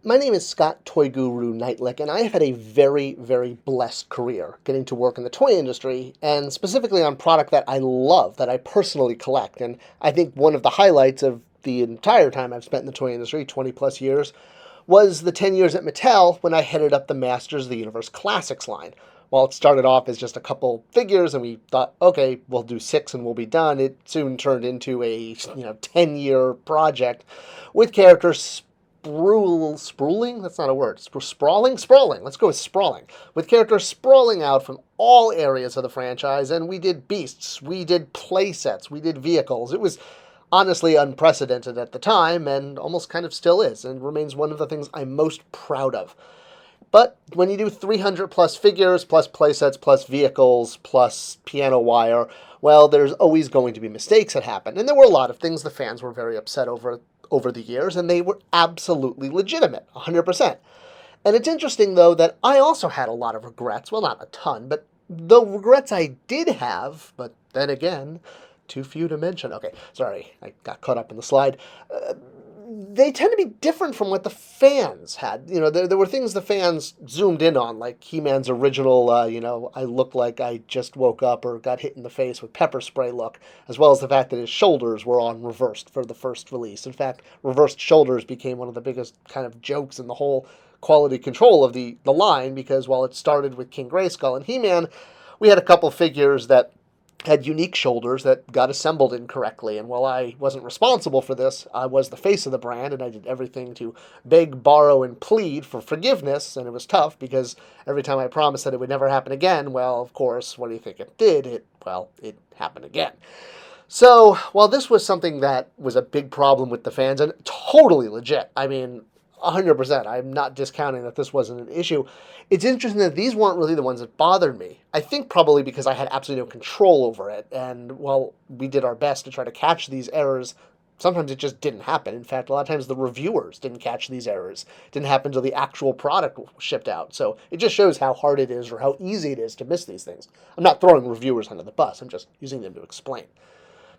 My name is Scott Toy Guru Neitlich, and I have had a very, very blessed career getting to work in the toy industry, and specifically on product that I love, that I personally collect. And I think one of the highlights of the entire time I've spent in the toy industry, 20 plus years, was the 10 years at Mattel when I headed up the Masters of the Universe Classics line. While it started off as just a couple figures and we thought, okay, we'll do 6 and we'll be done, it soon turned into a 10-year project with characters sprawling? That's not a word. Sprawling? Sprawling. Let's go with sprawling. With characters sprawling out from all areas of the franchise, and we did beasts, we did play sets, we did vehicles. It was honestly unprecedented at the time, and almost kind of still is, and remains one of the things I'm most proud of. But when you do 300 plus figures, plus playsets, plus vehicles, plus piano wire, well, there's always going to be mistakes that happen. And there were a lot of things the fans were very upset over the years, and they were absolutely legitimate, 100%. And it's interesting, though, that I also had a lot of regrets. Well, not a ton, but the regrets I did have, but then again, too few to mention. Okay, sorry, I got caught up in the slide. They tend to be different from what the fans had. There were things the fans zoomed in on, like He-Man's original, I look like I just woke up or got hit in the face with pepper spray look, as well as the fact that his shoulders were on reversed for the first release. In fact, reversed shoulders became one of the biggest kind of jokes in the whole quality control of the line, because while it started with King Grayskull and He-Man, we had a couple figures that had unique shoulders that got assembled incorrectly. And while I wasn't responsible for this, I was the face of the brand, and I did everything to beg, borrow, and plead for forgiveness. And it was tough because every time I promised that it would never happen again, well, of course, what do you think it did? It happened again. So while this was something that was a big problem with the fans, and totally legit, I mean, 100%. I'm not discounting that this wasn't an issue. It's interesting that these weren't really the ones that bothered me. I think probably because I had absolutely no control over it. And while we did our best to try to catch these errors, sometimes it just didn't happen. In fact, a lot of times the reviewers didn't catch these errors. It didn't happen until the actual product shipped out. So it just shows how hard it is or how easy it is to miss these things. I'm not throwing reviewers under the bus. I'm just using them to explain.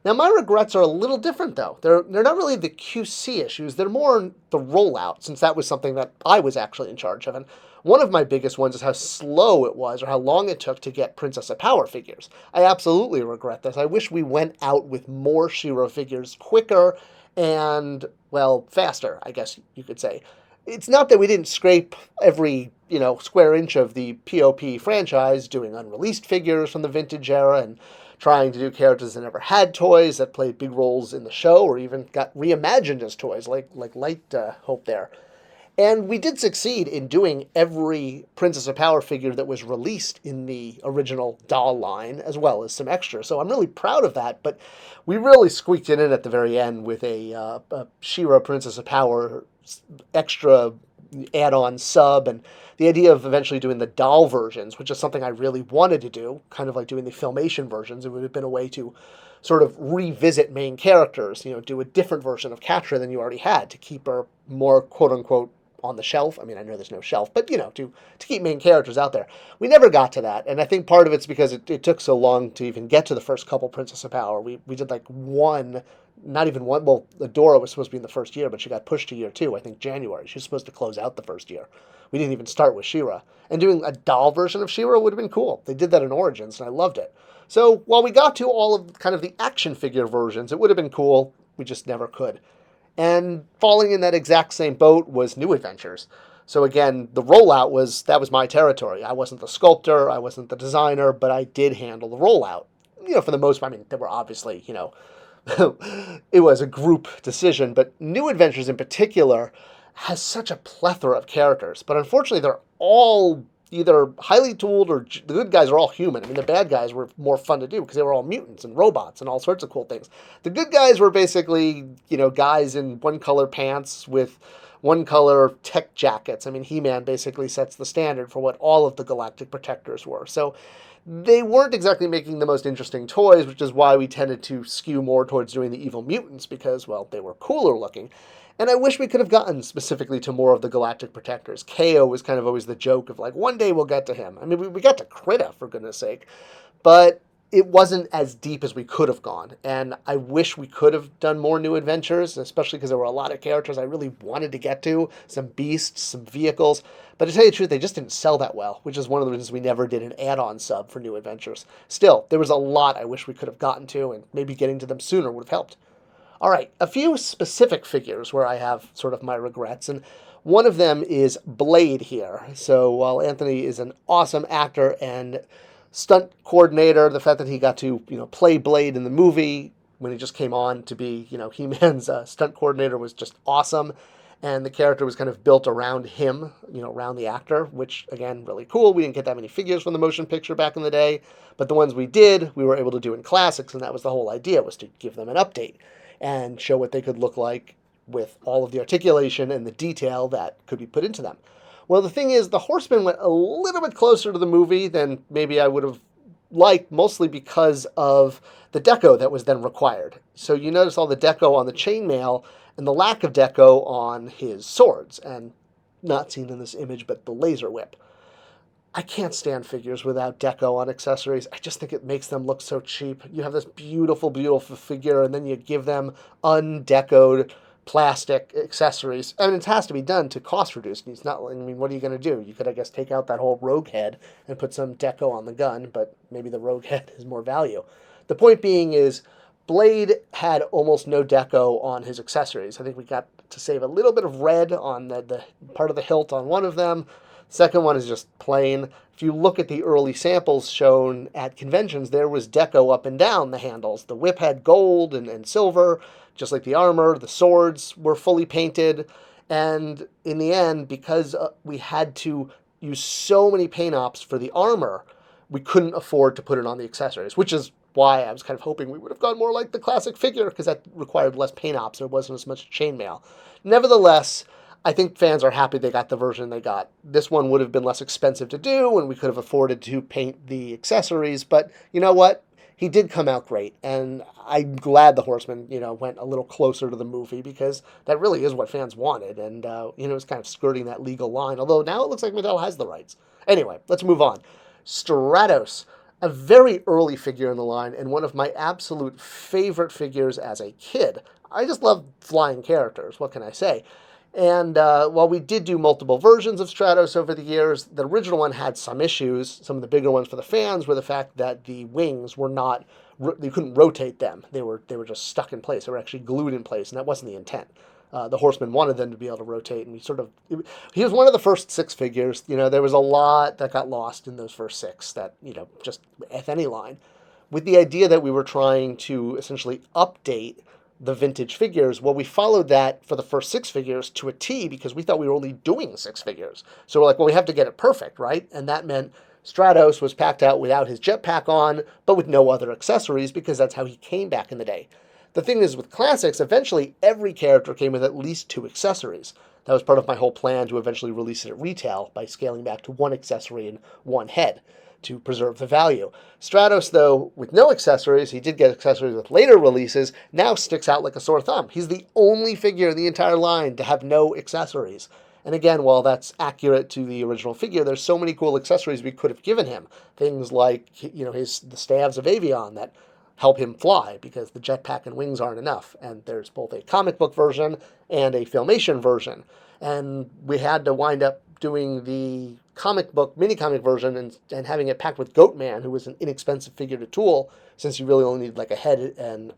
Now, my regrets are a little different, though. They're not really the QC issues. They're more the rollout, since that was something that I was actually in charge of. And one of my biggest ones is how slow it was, or how long it took to get Princess of Power figures. I absolutely regret this. I wish we went out with more She-Ra figures quicker and, well, faster, I guess you could say. It's not that we didn't scrape every, square inch of the POP franchise, doing unreleased figures from the vintage era and trying to do characters that never had toys, that played big roles in the show, or even got reimagined as toys, like Light Hope there. And we did succeed in doing every Princess of Power figure that was released in the original doll line, as well as some extras. So I'm really proud of that, but we really squeaked it in at the very end with a She-Ra Princess of Power extra add-on sub, and the idea of eventually doing the doll versions, which is something I really wanted to do, kind of like doing the Filmation versions. It would have been a way to sort of revisit main characters, do a different version of Catra than you already had to keep her more quote-unquote on the shelf. I mean, I know there's no shelf, but, to keep main characters out there. We never got to that, and I think part of it's because it took so long to even get to the first couple Princess of Power. We did like one, not even one. Well, Adora was supposed to be in the first year, but she got pushed to year 2, I think January. She was supposed to close out the first year. We didn't even start with She-Ra. And doing a doll version of She-Ra would have been cool. They did that in Origins, and I loved it. So while we got to all of kind of the action figure versions, it would have been cool. We just never could. And falling in that exact same boat was New Adventures. So again, the rollout that was my territory. I wasn't the sculptor, I wasn't the designer, but I did handle the rollout. For the most part, I mean, there were obviously, it was a group decision, but New Adventures in particular has such a plethora of characters. But unfortunately, they're all either highly tooled or the good guys are all human. I mean, the bad guys were more fun to do because they were all mutants and robots and all sorts of cool things. The good guys were basically, guys in one-color pants with one-color tech jackets. I mean, He-Man basically sets the standard for what all of the Galactic Protectors were. So they weren't exactly making the most interesting toys, which is why we tended to skew more towards doing the evil mutants because, well, they were cooler looking. And I wish we could have gotten specifically to more of the Galactic Protectors. KO was kind of always the joke of like, one day we'll get to him. I mean, we got to Krita, for goodness sake. But it wasn't as deep as we could have gone. And I wish we could have done more new adventures, especially because there were a lot of characters I really wanted to get to, some beasts, some vehicles. But to tell you the truth, they just didn't sell that well, which is one of the reasons we never did an add-on sub for new adventures. Still, there was a lot I wish we could have gotten to, and maybe getting to them sooner would have helped. All right, a few specific figures where I have sort of my regrets, and one of them is Blade here. So while Anthony is an awesome actor and stunt coordinator, the fact that he got to, play Blade in the movie when he just came on to be, He-Man's stunt coordinator was just awesome. And the character was kind of built around him, around the actor, which, again, really cool. We didn't get that many figures from the motion picture back in the day, but the ones we did, we were able to do in classics, and that was the whole idea, was to give them an update and show what they could look like with all of the articulation and the detail that could be put into them. Well, the thing is, the Horseman went a little bit closer to the movie than maybe I would have liked, mostly because of the deco that was then required. So you notice all the deco on the chainmail and the lack of deco on his swords, and not seen in this image, but the laser whip. I can't stand figures without deco on accessories. I just think it makes them look so cheap. You have this beautiful, beautiful figure, and then you give them undecoed plastic accessories. I mean, it has to be done to cost reduce. It's not, what are you going to do? You could, I guess, take out that whole rogue head and put some deco on the gun, but maybe the rogue head has more value. The point being is, Blade had almost no deco on his accessories. I think we got to save a little bit of red on the part of the hilt on one of them. Second one is just plain. If you look at the early samples shown at conventions, there was deco up and down the handles. The whip had gold and silver, just like the armor. The swords were fully painted. And in the end, because we had to use so many paint ops for the armor, we couldn't afford to put it on the accessories, which is why I was kind of hoping we would have gone more like the classic figure, because that required less paint ops. There wasn't as much chainmail. Nevertheless, I think fans are happy they got the version they got. This one would have been less expensive to do, and we could have afforded to paint the accessories, but you know what? He did come out great, and I'm glad the Horseman, went a little closer to the movie, because that really is what fans wanted, and, it's kind of skirting that legal line, although now it looks like Mattel has the rights. Anyway, let's move on. Stratos, a very early figure in the line, and one of my absolute favorite figures as a kid. I just love flying characters, what can I say? And while we did do multiple versions of Stratos over the years, the original one had some issues. Some of the bigger ones for the fans were the fact that the wings were not, you couldn't rotate them. They were just stuck in place. They were actually glued in place, and that wasn't the intent. The Horseman wanted them to be able to rotate, and he was one of the first 6 figures. There was a lot that got lost in those first 6 that, just with any line. With the idea that we were trying to essentially update the vintage figures, well, we followed that for the first 6 figures to a T, because we thought we were only doing 6 figures. So we're like, well, we have to get it perfect, right? And that meant Stratos was packed out without his jetpack on, but with no other accessories, because that's how he came back in the day. The thing is, with classics, eventually every character came with at least 2 accessories. That was part of my whole plan to eventually release it at retail by scaling back to 1 accessory and 1 head to preserve the value. Stratos, though, with no accessories, he did get accessories with later releases, now sticks out like a sore thumb. He's the only figure in the entire line to have no accessories. And again, while that's accurate to the original figure, there's so many cool accessories we could have given him. Things like, the staves of Avion that help him fly, because the jetpack and wings aren't enough. And there's both a comic book version and a Filmation version. And we had to wind up doing the comic book, mini-comic version and having it packed with Goatman, who was an inexpensive figure to tool, since you really only need like a head and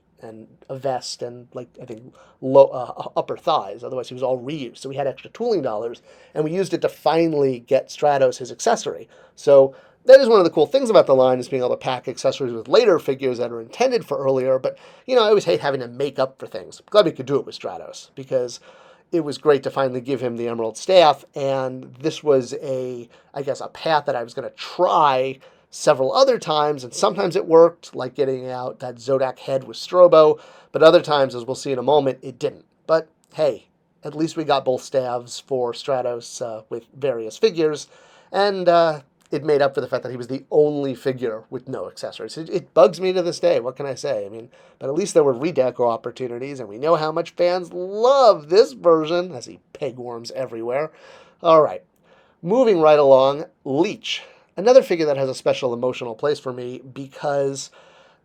a vest and, I think, upper thighs. Otherwise, he was all reused. So we had extra tooling dollars, and we used it to finally get Stratos his accessory. So that is one of the cool things about the line, is being able to pack accessories with later figures that are intended for earlier. But, I always hate having to make up for things. I'm glad we could do it with Stratos, because it was great to finally give him the Emerald Staff, and this was a path that I was going to try several other times, and sometimes it worked, like getting out that Zodak head with Strobo, but other times, as we'll see in a moment, it didn't. But hey, at least we got both staves for Stratos with various figures, and it made up for the fact that he was the only figure with no accessories. It bugs me to this day. What can I say? But at least there were redeco opportunities, and we know how much fans love this version, as he pegworms everywhere. All right, moving right along, Leech. another figure that has a special emotional place for me because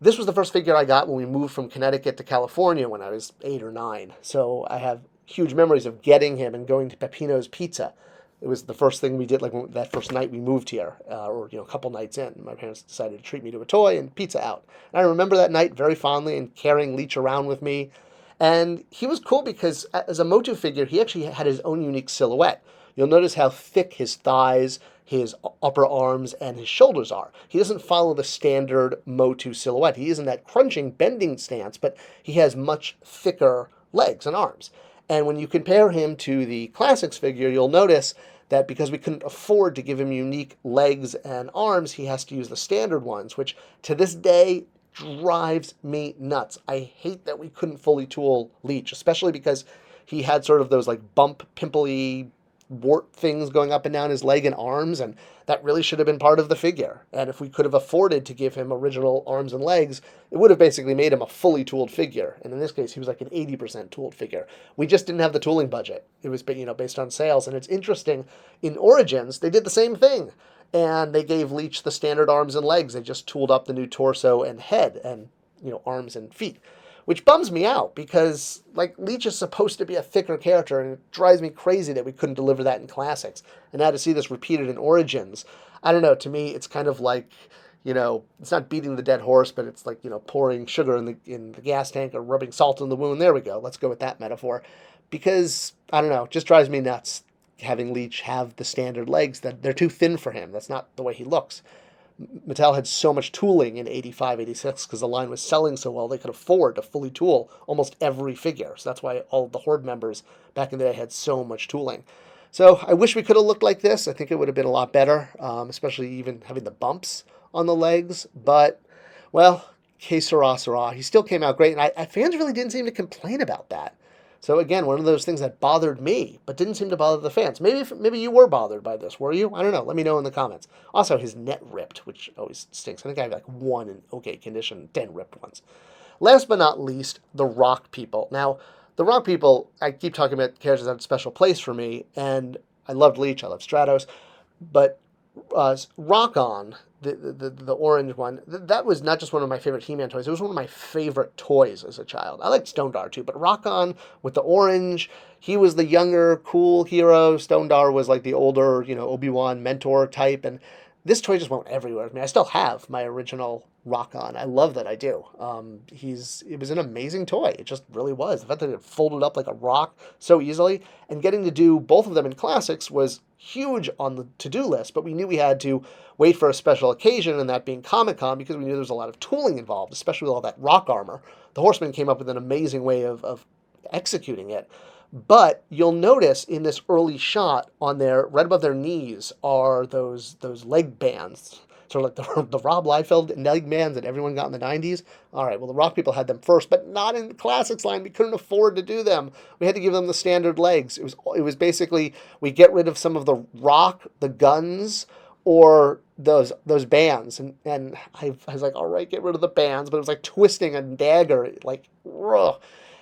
this was the first figure I got when we moved from Connecticut to California when I was 8 or 9. So I have huge memories of getting him and going to Peppino's Pizza. It was the first thing we did, like that first night we moved here, or a couple nights in. My parents decided to treat me to a toy and pizza out. And I remember that night very fondly and carrying Leech around with me. And he was cool because as a Motu figure, he actually had his own unique silhouette. You'll notice how thick his thighs, his upper arms, and his shoulders are. He doesn't follow the standard Motu silhouette. He is in that crunching, bending stance, but he has much thicker legs and arms. And when you compare him to the Classics figure, you'll notice that because we couldn't afford to give him unique legs and arms, he has to use the standard ones, which to this day drives me nuts. I hate that we couldn't fully tool Leech, especially because he had sort of those like bump, pimply wart things going up and down his leg and arms, and that really should have been part of the figure. And if we could have afforded to give him original arms and legs, it would have basically made him a fully tooled figure. And in this case, he was like an 80% tooled figure. We just didn't have the tooling budget. It was, based on sales. And it's interesting, in Origins, they did the same thing. And they gave Leech the standard arms and legs. They just tooled up the new torso and head and, arms and feet. Which bums me out because, Leech is supposed to be a thicker character, and it drives me crazy that we couldn't deliver that in Classics. And now to see this repeated in Origins, I don't know, to me it's kind of like, it's not beating the dead horse, but it's like, pouring sugar in the gas tank or rubbing salt in the wound. There we go. Let's go with that metaphor. Because, I don't know, it just drives me nuts having Leech have the standard legs. That they're too thin for him. That's not the way he looks. Mattel had so much tooling in 85, 86 because the line was selling so well they could afford to fully tool almost every figure. So that's why all the Horde members back in the day had so much tooling. So I wish we could have looked like this. I think it would have been a lot better, especially even having the bumps on the legs. But, well, que sera, sera. He still came out great, and fans really didn't seem to complain about that. So again, one of those things that bothered me, but didn't seem to bother the fans. Maybe you were bothered by this, were you? I don't know. Let me know in the comments. Also, his net ripped, which always stinks. I think I have like one in okay condition, 10 ripped ones. Last but not least, the Rock People. Now, the Rock People, I keep talking about characters that had a special place for me, and I loved Leech, I loved Stratos, but Rock On, the orange one, that was not just one of my favorite He-Man toys, it was one of my favorite toys as a child. I liked Stondar too, but Rock On with the orange, he was the younger, cool hero. Stondar was like the older, Obi-Wan mentor type, and this toy just went everywhere. I mean, I still have my original Rock On. I love that I do. It was an amazing toy. It just really was. The fact that it folded up like a rock so easily, and getting to do both of them in Classics was huge on the to-do list, but we knew we had to wait for a special occasion, and that being Comic-Con, because we knew there was a lot of tooling involved, especially with all that rock armor. The Horsemen came up with an amazing way of executing it. But you'll notice in this early shot on right above their knees are those leg bands. Sort of like the Rob Liefeld leg bands that everyone got in the 90s. All right, well, the Rock People had them first, but not in the Classics line. We couldn't afford to do them. We had to give them the standard legs. It was basically, we get rid of some of the rock, the guns, or those bands. And I was like, all right, get rid of the bands. But it was like twisting a dagger, like, ugh.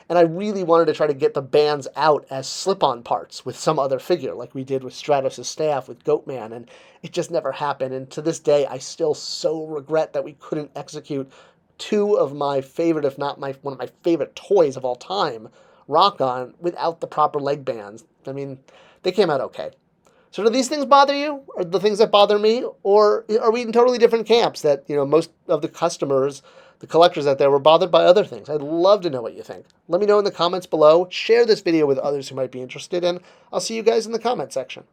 And I really wanted to try to get the bands out as slip-on parts with some other figure, like we did with Stratos' staff, with Goatman, and it just never happened. And to this day, I still so regret that we couldn't execute two of my favorite, if not one of my favorite toys of all time, Rock On, without the proper leg bands. I mean, they came out okay. So do these things bother you? Or the things that bother me? Or are we in totally different camps that, most of the customers, the collectors out there, were bothered by other things? I'd love to know what you think. Let me know in the comments below. Share this video with others who might be interested, and I'll see you guys in the comment section.